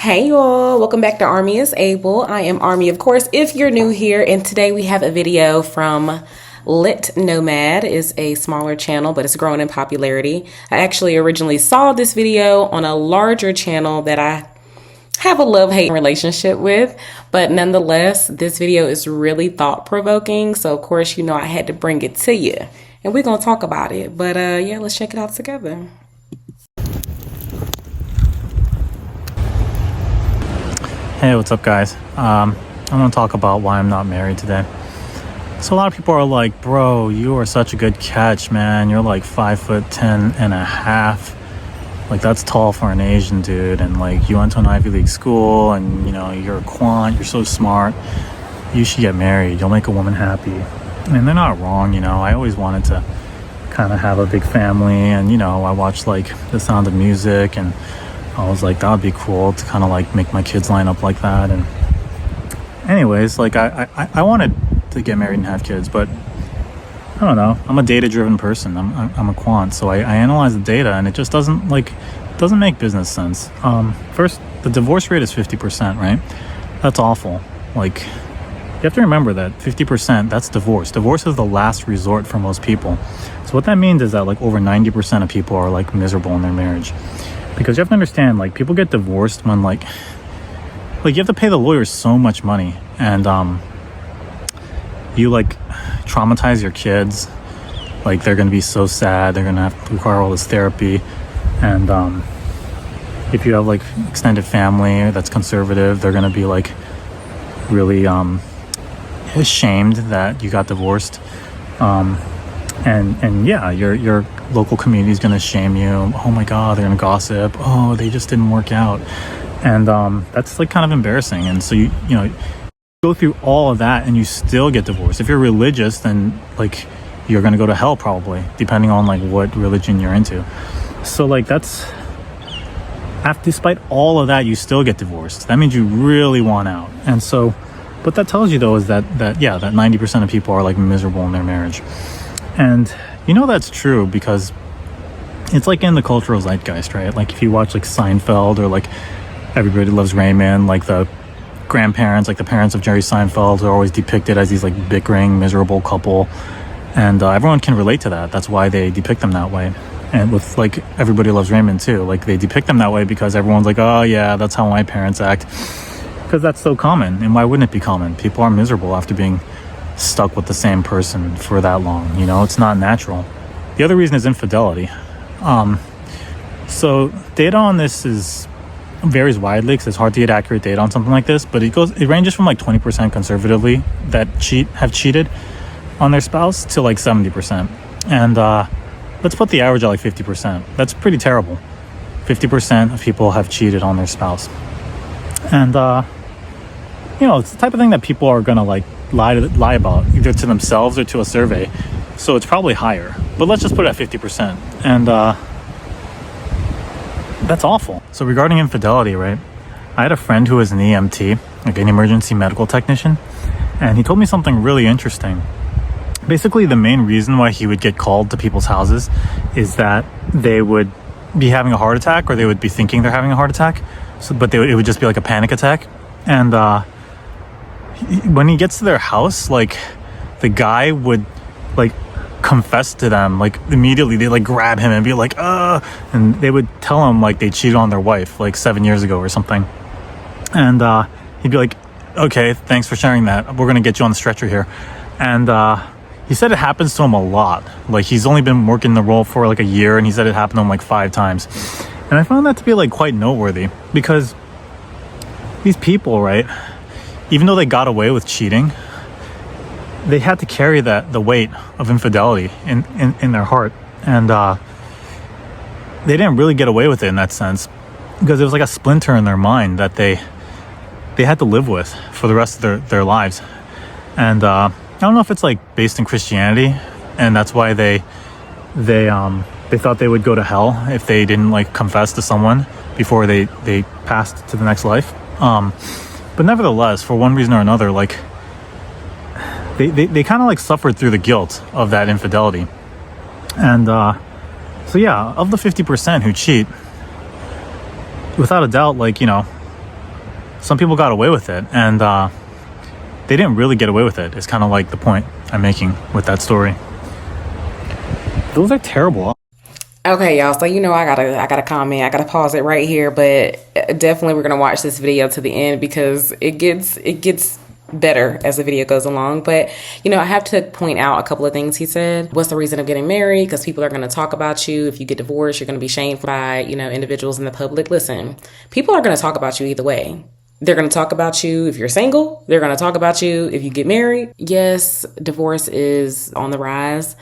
Hey y'all, welcome back to Army is Able. I am Army, of course, if you're new here, and today we have a video from Lit Nomad. Is a smaller channel, but it's growing in popularity. I actually originally saw this video on a larger channel that I have a love-hate relationship with, but nonetheless, this video is really thought-provoking, so of course, you know, I had to bring it to you, and we're gonna talk about it, but yeah, let's check it out together. Hey, what's up, guys? I'm gonna talk about why I'm not married today. So a lot of people are like, bro, you are such a good catch, man. You're like 5'10" and a half. Like, that's tall for an Asian dude. And like, you went to an Ivy League school and you know, you're a quant, you're so smart. You should get married. You'll make a woman happy. And they're not wrong, you know. I always wanted to kind of have a big family, and you know, I watched like The Sound of Music, and I was like, that would be cool to kind of like make my kids line up like that. And anyways, like I wanted to get married and have kids, but I don't know. I'm a data-driven person. I'm a quant, so I analyze the data, and it just doesn't make business sense. First, the divorce rate is 50%, right? That's awful. Like, you have to remember that 50%, that's divorce. Divorce is the last resort for most people. So what that means is that like over 90% of people are like miserable in their marriage. Because you have to understand, like, people get divorced when like you have to pay the lawyers so much money, and you like traumatize your kids. Like, they're gonna be so sad, they're gonna have to require all this therapy. And if you have like extended family that's conservative, they're gonna be like really ashamed that you got divorced. And yeah, your local community is going to shame you. Oh my God, they're going to gossip. Oh, they just didn't work out. And that's like kind of embarrassing. And so you know, go through all of that and you still get divorced. If you're religious, then like you're going to go to hell probably, depending on like what religion you're into. So like that's, despite all of that, you still get divorced. That means you really want out. And so what that tells you though is that 90% of people are like miserable in their marriage. And you know that's true because it's like in the cultural zeitgeist, right? Like if you watch like Seinfeld, or like Everybody Loves Raymond, like the grandparents, like the parents of Jerry Seinfeld, are always depicted as these like bickering, miserable couple. And everyone can relate to that. That's why they depict them that way. And with like Everybody Loves Raymond too, like they depict them that way because everyone's like, oh yeah, that's how my parents act. Because that's so common. And why wouldn't it be common? People are miserable after being stuck with the same person for that long. You know, it's not natural. The other reason is infidelity. So data on this varies widely because it's hard to get accurate data on something like this, but it ranges from like 20% conservatively that have cheated on their spouse to like 70%. And let's put the average at like 50%. That's pretty terrible. 50% of people have cheated on their spouse. And you know, it's the type of thing that people are gonna like lie about, either to themselves or to a survey. So it's probably higher, but let's just put it at 50%. And that's awful. So regarding infidelity, right, I had a friend who was an EMT, like an emergency medical technician, and he told me something really interesting. Basically, the main reason why he would get called to people's houses is that they would be having a heart attack, or they would be thinking they're having a heart attack, but it would just be like a panic attack. And when he gets to their house, like the guy would like confess to them, like immediately. They like grab him and be like, and they would tell him like they cheated on their wife like 7 years ago or something. And he'd be like, okay, thanks for sharing that. We're gonna get you on the stretcher here. And he said it happens to him a lot. Like, he's only been working the role for like a year, and he said it happened to him like 5 times. And I found that to be like quite noteworthy, because these people, right, even though they got away with cheating, they had to carry the weight of infidelity in their heart. And they didn't really get away with it in that sense, because it was like a splinter in their mind that they had to live with for the rest of their lives. And I don't know if it's like based in Christianity, and that's why they thought they would go to hell if they didn't like confess to someone before they passed to the next life. But nevertheless, for one reason or another, like they kind of like suffered through the guilt of that infidelity. And so yeah, of the 50% who cheat, without a doubt, like, you know, some people got away with it, and they didn't really get away with it. It's kind of like the point I'm making with that story. Those are terrible. Okay, y'all. So I gotta comment. I gotta pause it right here, but definitely we're gonna watch this video to the end because it gets better as the video goes along. But I have to point out a couple of things he said. What's the reason of getting married? Because people are gonna talk about you. If you get divorced, you're gonna be shamed by individuals in the public. Listen, people are gonna talk about you either way. They're going to talk about you if you're single. They're going to talk about you if you get married. Yes, divorce is on the rise.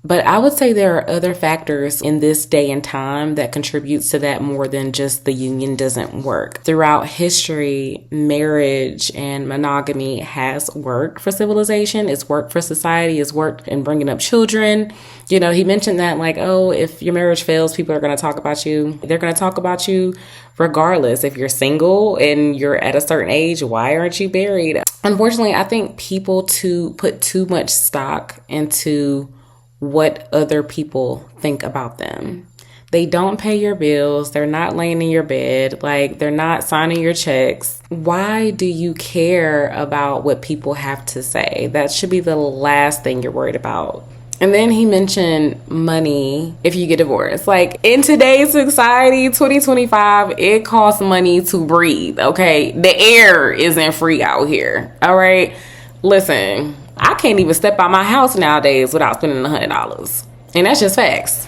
But I would say there are other factors in this day and time that contributes to that more than just the union doesn't work. Throughout history, marriage and monogamy has worked for civilization. It's worked for society. It's worked in bringing up children. He mentioned that if your marriage fails, people are going to talk about you. They're going to talk about you regardless. If you're single and you're at a certain age, why aren't you married? Unfortunately, I think people put too much stock into what other people think about them. They don't pay your bills. They're not laying in your bed. They're not signing your checks. Why do you care about what people have to say? That should be the last thing you're worried about. And then he mentioned money if you get divorced. In today's society, 2025, it costs money to breathe, okay? The air isn't free out here, all right? Listen, I can't even step out my house nowadays without spending $100. And that's just facts.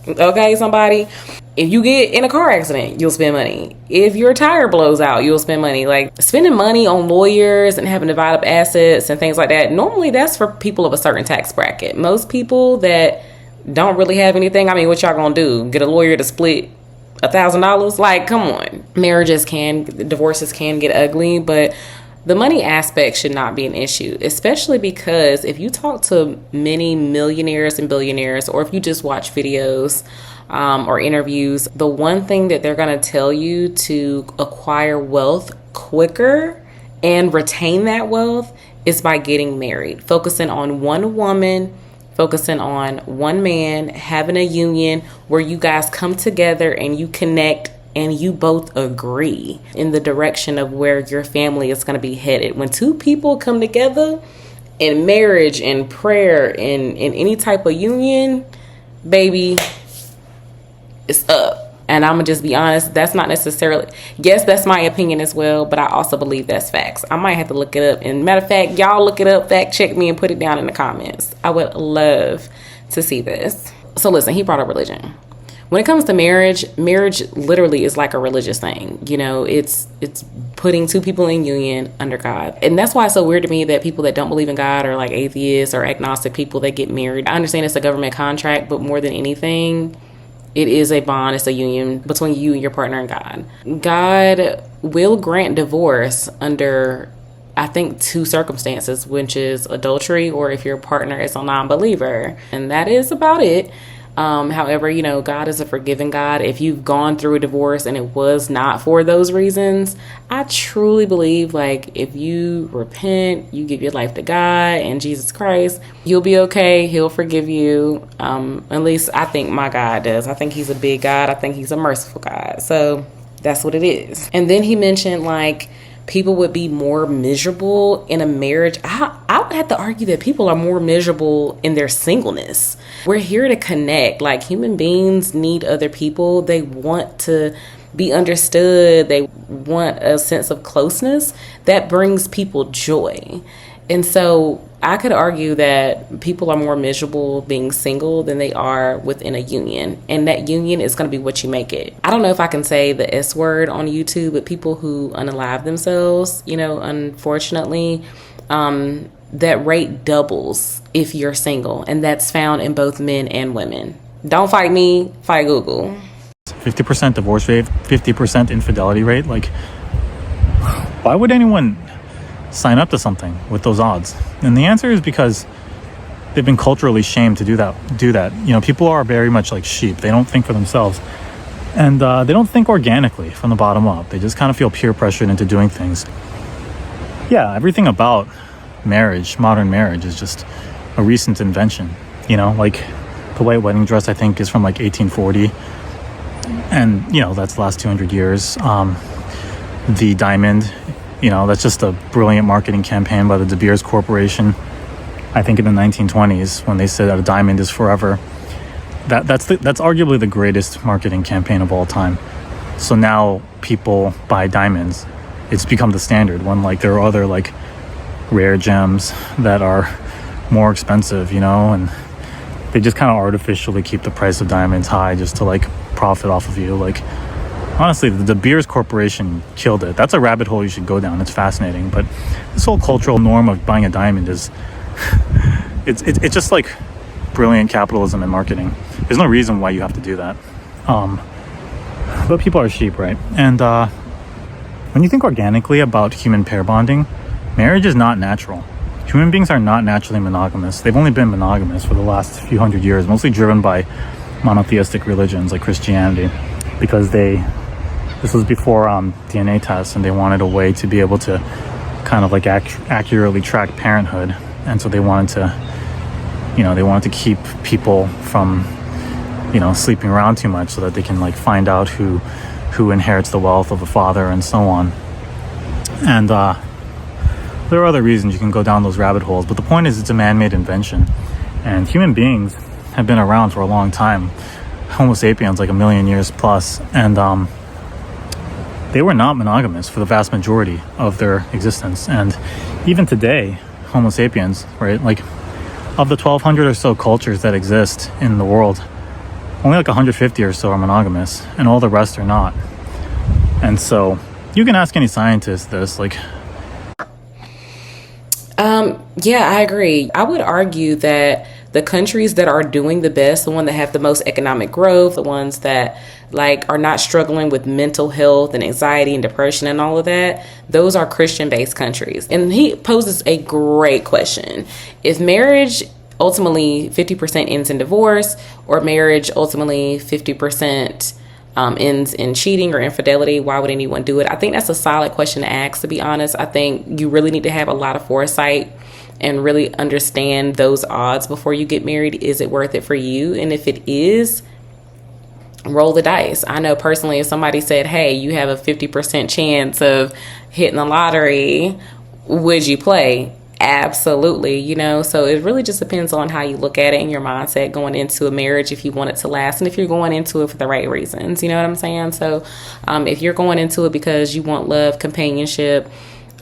Okay, somebody? If you get in a car accident, you'll spend money. If your tire blows out, you'll spend money. Spending money on lawyers and having to divide up assets and things like that, normally that's for people of a certain tax bracket. Most people that don't really have anything, what y'all gonna do? Get a lawyer to split $1,000? Come on. Divorces can get ugly, but the money aspect should not be an issue, especially because if you talk to many millionaires and billionaires, or if you just watch videos or interviews, the one thing that they're going to tell you to acquire wealth quicker and retain that wealth is by getting married, focusing on one woman, focusing on one man, having a union where you guys come together and you connect and you both agree in the direction of where your family is going to be headed. When two people come together in marriage and prayer and in any type of union, baby, it's up. And I'm going to just be honest, that's not necessarily, yes, that's my opinion as well, but I also believe that's facts. I might have to look it up. And matter of fact, y'all look it up, fact check me and put it down in the comments. I would love to see this. So listen, he brought up religion. When it comes to marriage literally is like a religious thing. It's putting two people in union under God. And that's why it's so weird to me that people that don't believe in God or atheists or agnostic people that get married. I understand it's a government contract, but more than anything, it is a bond. It's a union between you and your partner and God. God will grant divorce under, I think, two circumstances, which is adultery or if your partner is a non-believer. And that is about it. However, God is a forgiving God. If you've gone through a divorce and it was not for those reasons, I truly believe if you repent, you give your life to God and Jesus Christ, you'll be okay. He'll forgive you. At least I think my God does. I think he's a big God. I think he's a merciful God. So that's what it is. And then he mentioned people would be more miserable in a marriage. I would have to argue that people are more miserable in their singleness. We're here to connect. Human beings need other people. They want to be understood. They want a sense of closeness that brings people joy. And so I could argue that people are more miserable being single than they are within a union. And that union is going to be what you make it. I don't know if I can say the S word on YouTube, but people who unalive themselves, unfortunately, that rate doubles if you're single. And that's found in both men and women. Don't fight me, fight Google. 50% divorce rate, 50% infidelity rate. Why would anyone sign up to something with those odds? And the answer is because they've been culturally shamed to do that. People are very much like sheep. They don't think for themselves, and they don't think organically from the bottom up. They just kind of feel peer pressured into doing things. Everything about marriage, modern marriage, is just a recent invention. The white wedding dress, I think, is from 1840, and that's the last 200 years. the diamond. You know, that's just a brilliant marketing campaign by the De Beers Corporation. I think in the 1920s, when they said that a diamond is forever. That's arguably the greatest marketing campaign of all time. So now people buy diamonds. It's become the standard when like there are other like rare gems that are more expensive, you know, and they just kind of artificially keep the price of diamonds high just to like profit off of you. Like honestly, the De Beers Corporation killed it. That's a rabbit hole you should go down. It's fascinating, but this whole cultural norm of buying a diamond is it's just like brilliant capitalism and marketing. There's no reason why you have to do that. But people are sheep, right? And when you think organically about human pair bonding, marriage is not natural. Human beings are not naturally monogamous. They've only been monogamous for the last few hundred years, mostly driven by monotheistic religions like Christianity, because this was before DNA tests, and they wanted a way to be able to kind of like accurately track parenthood. And so they wanted to keep people from, you know, sleeping around too much so that they can like find out who inherits the wealth of the father and so on. And there are other reasons you can go down those rabbit holes, but the point is it's a man-made invention, and human beings have been around for a long time. Homo sapiens, like 1 million years plus, and they were not monogamous for the vast majority of their existence. And even today, Homo sapiens, right, like of the 1,200 or so cultures that exist in the world, only like 150 or so are monogamous, and all the rest are not. And so you can ask any scientist this, like, yeah, I agree. I would argue that the countries that are doing the best, the ones that have the most economic growth, the ones that like are not struggling with mental health and anxiety and depression and all of that, those are Christian-based countries. And he poses a great question. If marriage ultimately 50% ends in divorce, or marriage ultimately 50% ends in cheating or infidelity, why would anyone do it? I think that's a solid question to ask, to be honest. I think you really need to have a lot of foresight and really understand those odds before you get married. Is it worth it for you? And if it is, roll the dice. I know personally, if somebody said, hey, you have a 50% chance of hitting the lottery, would you play? Absolutely, you know. So it really just depends on how you look at it and your mindset going into a marriage, if you want it to last, and if you're going into it for the right reasons, you know what I'm saying? So if you're going into it because you want love, companionship,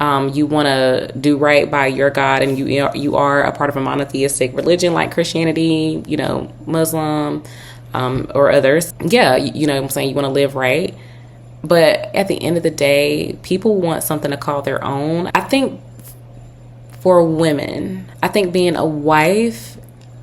you want to do right by your God, and you are a part of a monotheistic religion like Christianity, you know, Muslim, or others, yeah, you know what I'm saying, you want to live right. But at the end of the day, people want something to call their own. I think for women, I think being a wife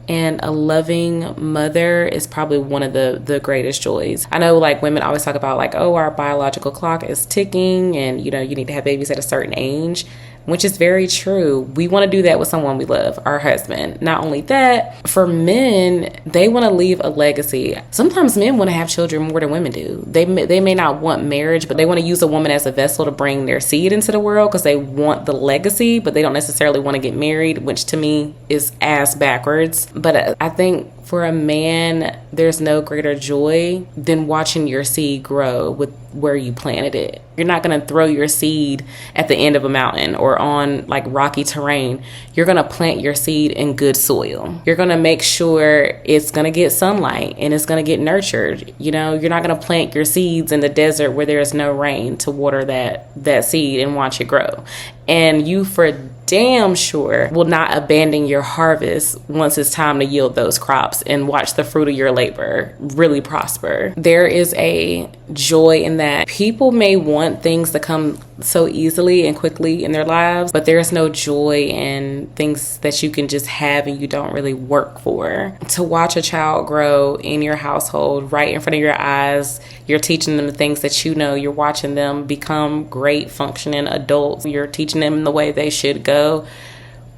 and a loving mother is probably one of the greatest joys. I know like women always talk about like, oh, our biological clock is ticking, and you know, you need to have babies at a certain age, which is very true. We want to do that with someone we love, our husband. Not only that, for men, they want to leave a legacy. Sometimes men want to have children more than women do. They may not want marriage, but they want to use a woman as a vessel to bring their seed into the world because they want the legacy, but they don't necessarily want to get married, which to me is ass backwards. But I think for a man, there's no greater joy than watching your seed grow with where you planted it. You're not going to throw your seed at the end of a mountain or on like rocky terrain. You're going to plant your seed in good soil. You're going to make sure it's going to get sunlight and it's going to get nurtured. You know, you're not going to plant your seeds in the desert where there's no rain to water that seed and watch it grow. And you for damn sure will not abandon your harvest once it's time to yield those crops and watch the fruit of your labor really prosper. There is a joy in that. People may want things to come so easily and quickly in their lives, but there's no joy in things that you can just have and you don't really work for. To watch a child grow in your household right in front of your eyes, you're teaching them the things that you know, you're watching them become great functioning adults, you're teaching them the way they should go.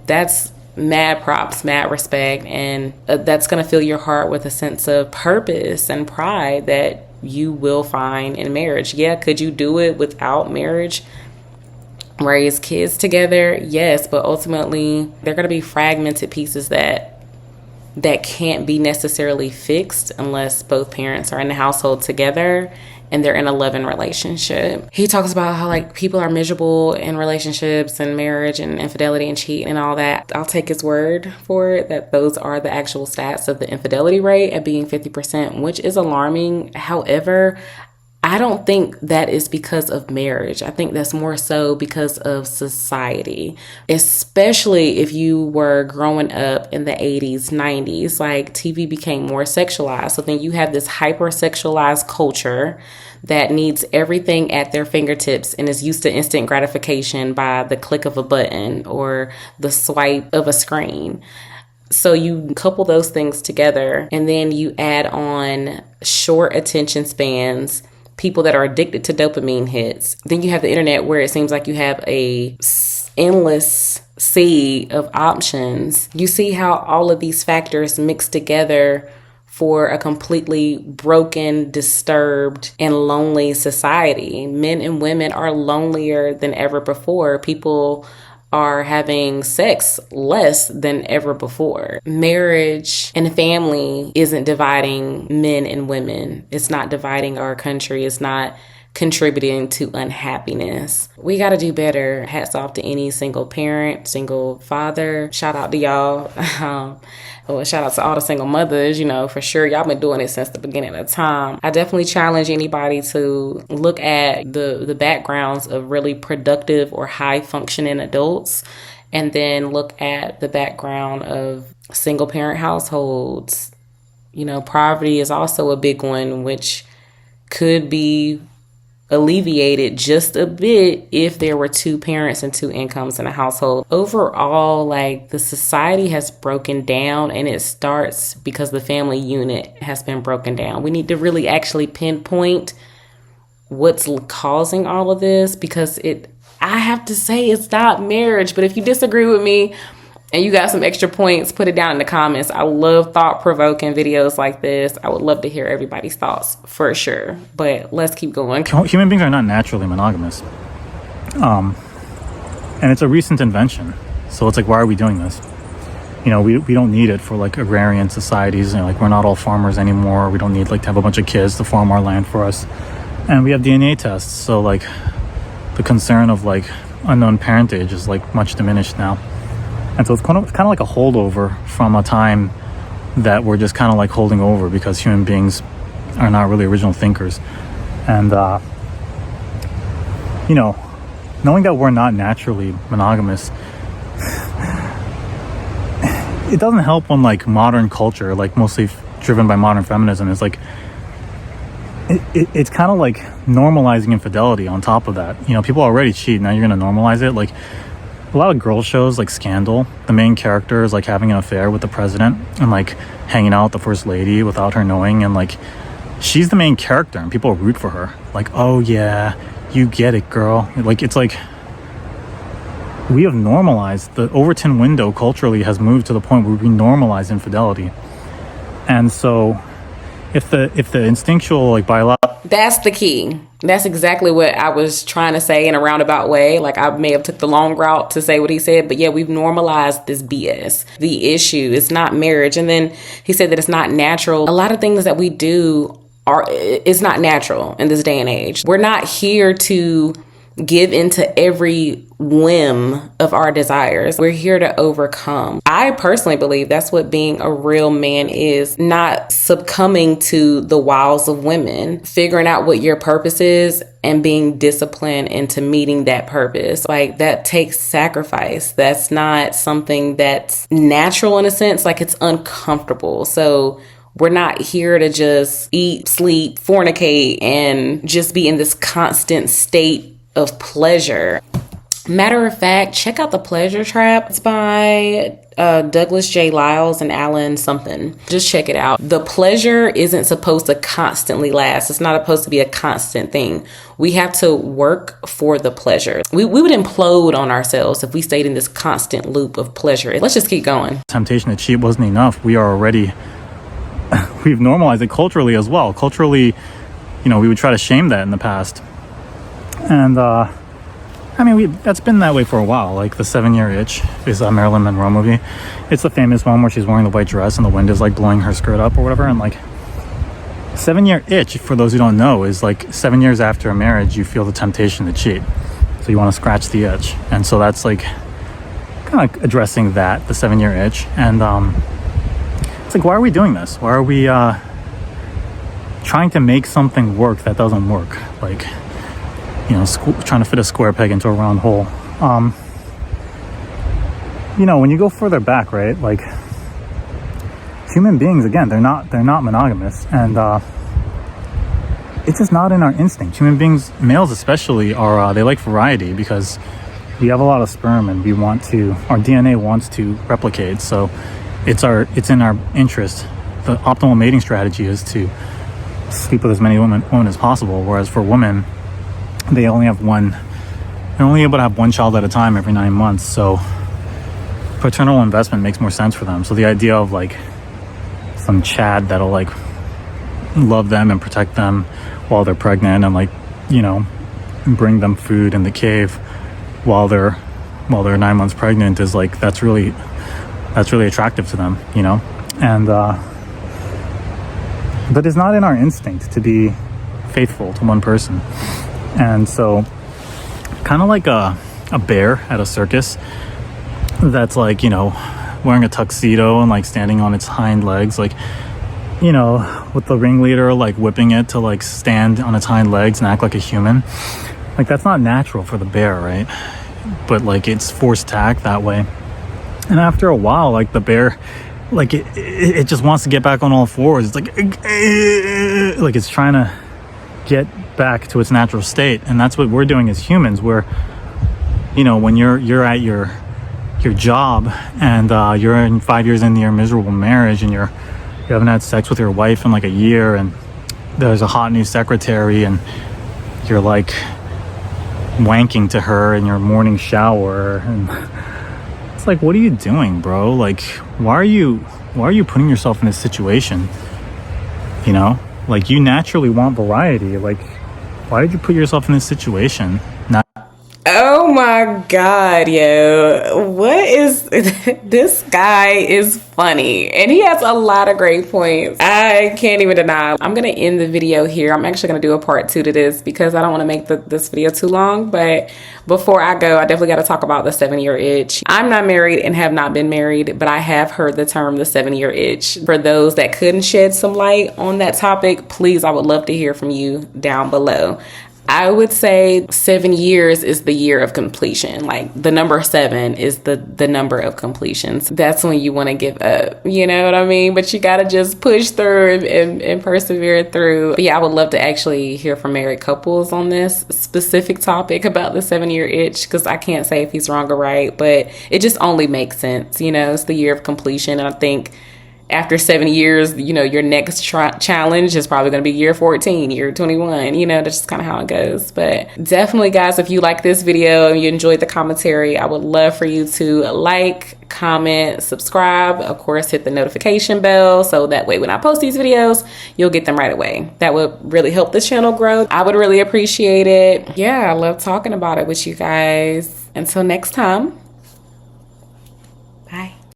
That's mad props, mad respect, and that's going to fill your heart with a sense of purpose and pride that you will find in marriage. Yeah, could you do it without marriage? Raise kids together? Yes, but ultimately they're going to be fragmented pieces that can't be necessarily fixed unless both parents are in the household together. and they're in a loving relationship. He talks about how like people are miserable in relationships and marriage and infidelity and cheating and all that. I'll take his word for it that those are the actual stats of the infidelity rate at being 50%, which is alarming. However, I don't think that is because of marriage. I think that's more so because of society, especially if you were growing up in the 80s, 90s, like TV became more sexualized. So then you have this hypersexualized culture that needs everything at their fingertips and is used to instant gratification by the click of a button or the swipe of a screen. So you couple those things together and then you add on short attention spans, people that are addicted to dopamine hits. Then you have the internet where it seems like you have a endless sea of options. You see how all of these factors mix together for a completely broken, disturbed, and lonely society. Men and women are lonelier than ever before. People are having sex less than ever before. Marriage and family isn't dividing men and women. It's not dividing our country. It's not contributing to unhappiness. We got to do better. Hats off to any single parent, single father. Shout out to y'all. Well, shout out to all the single mothers, for sure. Y'all been doing it since the beginning of time. I definitely challenge anybody to look at the backgrounds of really productive or high functioning adults, and then look at the background of single parent households. Poverty is also a big one, which could be alleviated just a bit if there were two parents and two incomes in a household. Overall, like, the society has broken down, and it starts because the family unit has been broken down. We need to really actually pinpoint what's causing all of this, because I have to say it's not marriage. But if you disagree with me and you got some extra points, put it down in the comments. I love thought-provoking videos like this. I would love to hear everybody's thoughts for sure. But let's keep going. Human beings are not naturally monogamous. And it's a recent invention. So it's like, why are we doing this? We don't need it for like agrarian societies. Like, we're not all farmers anymore. We don't need like to have a bunch of kids to farm our land for us. And we have DNA tests. So like the concern of like unknown parentage is like much diminished now. And so it's kind of like a holdover from a time that we're just kind of like holding over because human beings are not really original thinkers. And, knowing that we're not naturally monogamous, it doesn't help when like modern culture, like mostly driven by modern feminism, is like, it's kind of like normalizing infidelity on top of that. People already cheat. Now you're going to normalize it. Like, a lot of girl shows like Scandal, the main character is like having an affair with the president and like hanging out with the first lady without her knowing, and like she's the main character and people root for her. Like, oh yeah, you get it, girl. Like, it's like we have normalized, the Overton window culturally has moved to the point where we normalize infidelity. And so if the instinctual like biological, that's the key. That's exactly what I was trying to say in a roundabout way. Like, I may have took the long route to say what he said, but yeah, we've normalized this BS. The issue is not marriage. And then he said that it's not natural. A lot of things that we do it's not natural in this day and age. We're not here to give into every whim of our desires. We're here to overcome. I personally believe that's what being a real man is, not succumbing to the wiles of women, figuring out what your purpose is and being disciplined into meeting that purpose. Like, that takes sacrifice. That's not something that's natural in a sense. Like, it's uncomfortable. So we're not here to just eat, sleep, fornicate, and just be in this constant state of pleasure. Matter of fact, check out The Pleasure Trap. It's by Douglas J. Lyles and Alan something. Just check it out. The pleasure isn't supposed to constantly last. It's not supposed to be a constant thing. We have to work for the pleasure. We would implode on ourselves if we stayed in this constant loop of pleasure. Let's just keep going. Temptation to cheat wasn't enough. We've normalized it culturally as well. Culturally, we would try to shame that in the past. And that's been that way for a while. Like, the 7-Year Itch is a Marilyn Monroe movie. It's the famous one where she's wearing the white dress and the wind is like blowing her skirt up or whatever. And like, 7-year itch, for those who don't know, is like 7 years after a marriage, you feel the temptation to cheat. So you want to scratch the itch. And so that's like kind of addressing that, the 7-year itch. And it's like, why are we doing this? Why are we trying to make something work that doesn't work? Like, you know, trying to fit a square peg into a round hole. You know, when you go further back, right, like human beings, again, they're not monogamous, and it's just not in our instinct. Human beings, males especially, are they like variety because we have a lot of sperm and our DNA wants to replicate. So it's in our interest. The optimal mating strategy is to sleep with as many women as possible. Whereas for women, they're only able to have one child at a time every 9 months. So paternal investment makes more sense for them. So the idea of like some Chad that'll like love them and protect them while they're pregnant and like, you know, bring them food in the cave while they're 9 months pregnant is like, that's really attractive to them, you know. And but it's not in our instinct to be faithful to one person. And so kind of like a bear at a circus that's like, you know, wearing a tuxedo and like standing on its hind legs, like, you know, with the ringleader like whipping it to like stand on its hind legs and act like a human. Like, that's not natural for the bear, right? But like, it's forced to act that way. And after a while, like the bear, like it just wants to get back on all fours. It's like it's trying to get back to its natural state. And that's what we're doing as humans. Where, you know, when you're at your job and you're in 5 years into your miserable marriage and you haven't had sex with your wife in like a year, and there's a hot new secretary and you're like wanking to her in your morning shower, and it's like, what are you doing, bro? Like, why are you putting yourself in this situation? You know, like, you naturally want variety. Like, why did you put yourself in this situation? Oh my God, yo. What is this guy is funny, and he has a lot of great points. I can't even deny. I'm gonna end the video here. I'm actually gonna do a part 2 to this because I don't want to make this video too long. But before I go, I definitely got to talk about the 7-year itch. I'm not married and have not been married, but I have heard the term the 7-year itch. For those that couldn't shed some light on that topic, please, I would love to hear from you down below. I would say 7 years is the year of completion. Like, the number 7 is the number of completions. That's when you want to give up, you know what I mean? But you got to just push through and persevere through. But yeah, I would love to actually hear from married couples on this specific topic about the 7-year itch, because I can't say if he's wrong or right, but it just only makes sense. You know, it's the year of completion. And I think after 7 years, you know, your next challenge is probably going to be year 14, year 21, you know, that's just kind of how it goes. But definitely, guys, if you like this video and you enjoyed the commentary, I would love for you to like, comment, subscribe, of course, hit the notification bell, so that way when I post these videos, you'll get them right away. That would really help the channel grow. I would really appreciate it. Yeah, I love talking about it with you guys. Until next time.